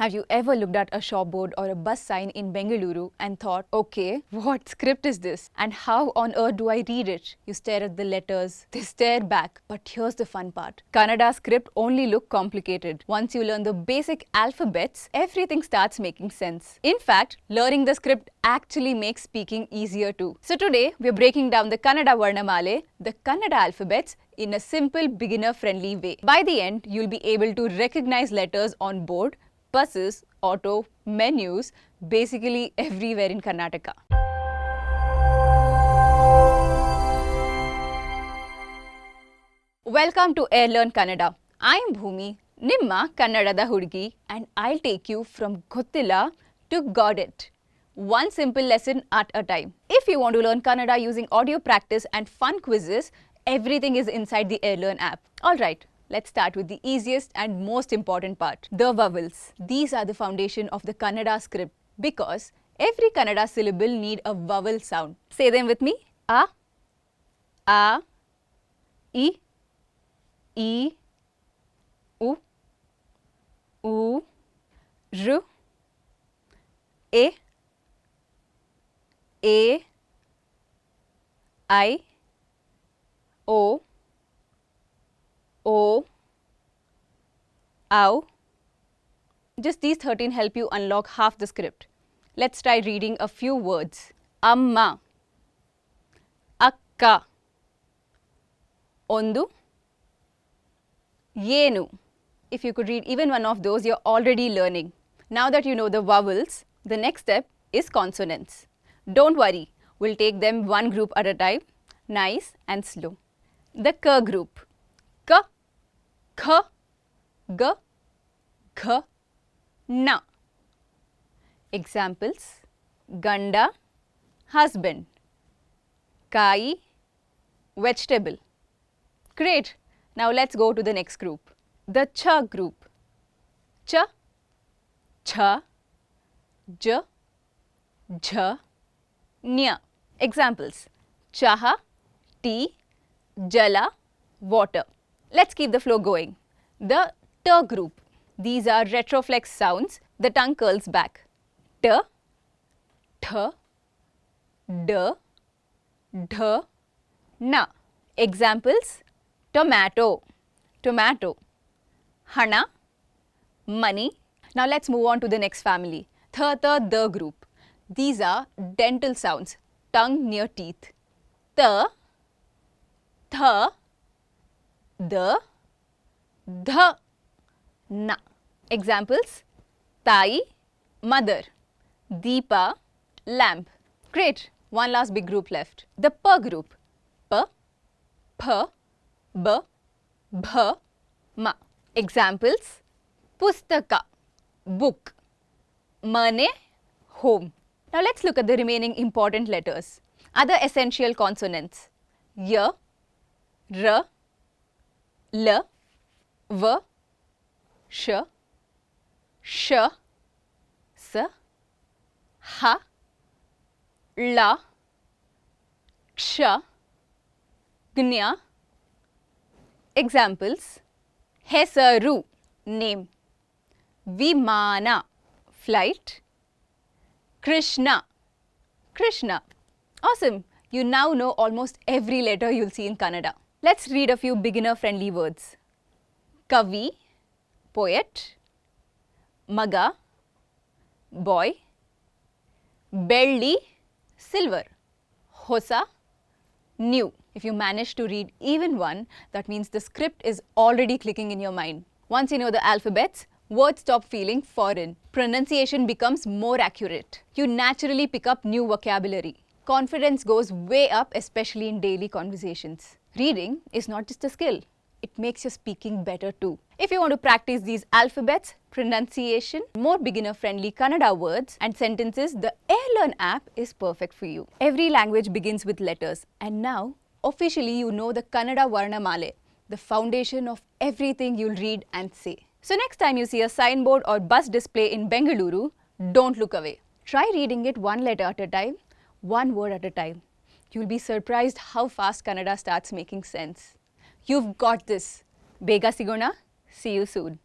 Have you ever looked at a shop board or a bus sign in Bengaluru and thought, okay, what script is this? And how on earth do I read it? You stare at the letters, they stare back. But here's the fun part. Kannada script only look complicated. Once you learn the basic alphabets, everything starts making sense. In fact, learning the script actually makes speaking easier too. So today, we're breaking down the Kannada Varnamale, the Kannada alphabets, in a simple beginner-friendly way. By the end, you'll be able to recognize letters on board, buses, auto, menus, basically everywhere in Karnataka. Welcome to Learn Kannada. I am Bhumi, Nimma Kannadada Hudgi, and I'll take you from Gottilla to got it. One simple lesson at a time. If you want to learn Kannada using audio practice and fun quizzes, everything is inside the Learn app. Alright. Let's start with the easiest and most important part, the vowels. These are the foundation of the Kannada script because every Kannada syllable need a vowel sound. Say them with me. A, I, U, R, A, I, O, Ow. Just these 13 help you unlock half the script. Let's try reading a few words. Amma, Akka, Ondu, Yenu. If you could read even one of those, you're already learning. Now that you know the vowels, the next step is consonants. Don't worry, we'll take them one group at a time, nice and slow. The K group. K, K, G, Gh, Na. Examples: Ganda, husband. Kai, vegetable. Great. Now let's go to the next group. The Ch group. Ch, Ch, J, Jh, Nya. Examples: Chaha, tea, Jala, water. Let's keep the flow going. The T group. These are retroflex sounds. The tongue curls back. T, Th, D, Dh, Na. Examples: tomato, tomato. Hana, money. Now let's move on to the next family. Th, the group. These are dental sounds. Tongue near teeth. T, Th, D, Dh, Na. Examples: Tai, mother. Deepa, lamp. Great. One last big group left. The P group. P, P, B, Bh, Ma. Examples: Pustaka, book. Mane, home. Now let's look at the remaining important letters. Other essential consonants: Y, R, L, V, Sh, Sh, S, H, La, Ksha, Gnya. Examples: Hesaru, name. Vimana, flight. Krishna, Krishna. Awesome! You now know almost every letter you'll see in Kannada. Let's read a few beginner-friendly words. Kavi, poet. Maga, boy. Belli, silver. Hosa, new. If you manage to read even one, that means the script is already clicking in your mind. Once you know the alphabets, words stop feeling foreign. Pronunciation becomes more accurate. You naturally pick up new vocabulary. Confidence goes way up, especially in daily conversations. Reading is not just a skill. It makes your speaking better too. If you want to practice these alphabets, pronunciation, more beginner-friendly Kannada words and sentences, the Learn app is perfect for you. Every language begins with letters, and now, officially you know the Kannada Varnamale, the foundation of everything you'll read and say. So next time you see a signboard or bus display in Bengaluru, don't look away. Try reading it one letter at a time, one word at a time. You'll be surprised how fast Kannada starts making sense. You've got this. Bega sigona. See you soon.